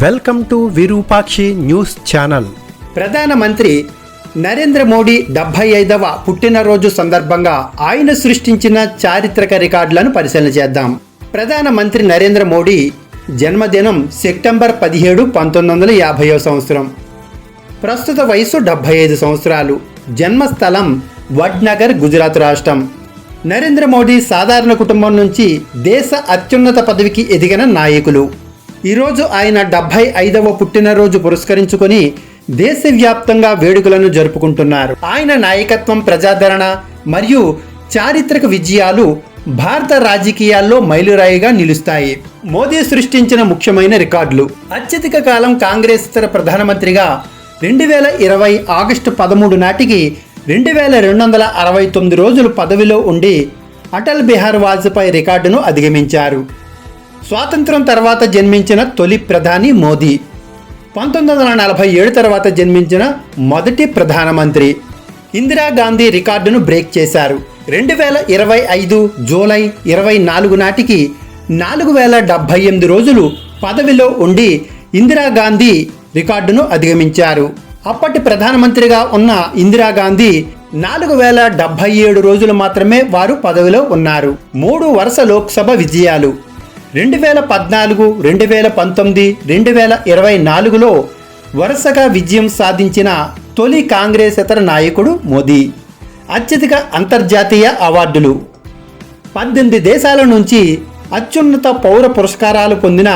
Welcome to Virupakshi news channel. ప్రధానమంత్రి నరేంద్ర మోడీ 75వ పుట్టినరోజు సందర్భంగా ఆయన సృష్టించిన చారిత్రక రికార్డులను పరిశీలన చేద్దాం. ప్రధానమంత్రి నరేంద్ర మోడీ జన్మదినం సెప్టెంబర్ 17, 1950వ సంవత్సరం. ప్రస్తుత వయసు 75 సంవత్సరాలు. జన్మస్థలం వడ్నగర్, గుజరాత్ రాష్ట్రం. నరేంద్ర మోడీ సాధారణ కుటుంబం నుంచి దేశ అత్యున్నత పదవికి ఎదిగిన నాయకులు. ఈరోజు ఆయన 75వ పుట్టినరోజు పురస్కరించుకొని దేశవ్యాప్తంగా వేడుకలను జరుపుకుంటున్నారు. ఆయన నాయకత్వం, ప్రజాదరణ మరియు చారిత్రక విజయాలు భారత రాజకీయాల్లో మైలురాయిగా నిలుస్తాయి. మోదీ సృష్టించిన ముఖ్యమైన రికార్డులు. అత్యధిక కాలం కాంగ్రెస్ ఇతర ప్రధానమంత్రిగా 2020 ఆగస్టు 13 నాటికి 2269 రోజులు పదవిలో ఉండి అటల్ బిహారీ వాజ్పేయి రికార్డును అధిగమించారు. స్వాతంత్రం తర్వాత జన్మించిన తొలి ప్రధాని మోదీ. 1947 తర్వాత జన్మించిన మొదటి ప్రధానమంత్రి. ఇందిరాగాంధీ రికార్డును బ్రేక్ చేశారు. 2025 జూలై 24 నాటికి 4078 రోజులు పదవిలో ఉండి ఇందిరాగాంధీ రికార్డును అధిగమించారు. అప్పటి ప్రధానమంత్రిగా ఉన్న ఇందిరాగాంధీ 4077 రోజులు మాత్రమే వారు పదవిలో ఉన్నారు. 3 వరుస లోక్సభ విజయాలు. 2014, 2019, 2024లో వరుసగా విజయం సాధించిన తొలి కాంగ్రెసేతర నాయకుడు మోదీ. అత్యధిక అంతర్జాతీయ అవార్డులు. 18 దేశాల నుంచి అత్యున్నత పౌర పురస్కారాలు పొందిన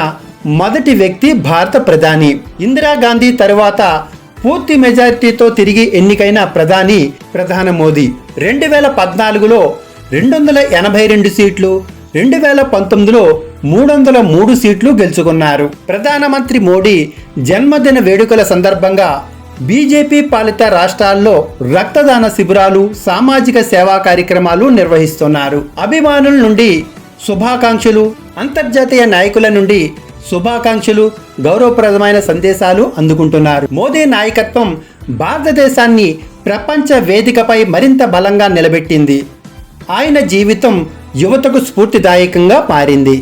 మొదటి వ్యక్తి భారత ప్రధాని. ఇందిరాగాంధీ తరువాత పూర్తి మెజారిటీతో తిరిగి ఎన్నికైన ప్రధాని మోదీ. 2014లో 282 సీట్లు, 2019లో 303 సీట్లు గెలుచుకున్నారు. ప్రధానమంత్రి మోడీ జన్మదిన వేడుకల సందర్భంగా బీజేపీ పాలిత రాష్ట్రాల్లో రక్తదాన శిబిరాలు, సామాజిక సేవా కార్యక్రమాలు నిర్వహిస్తున్నారు. అభిమానుల నుండి శుభాకాంక్షలు, అంతర్జాతీయ నాయకుల నుండి శుభాకాంక్షలు, గౌరవప్రదమైన సందేశాలు అందుకుంటున్నారు. మోదీ నాయకత్వం భారతదేశాన్ని ప్రపంచ వేదికపై మరింత బలంగా నిలబెట్టింది. ఆయన జీవితం యువతకు స్ఫూర్తిదాయకంగా మారింది.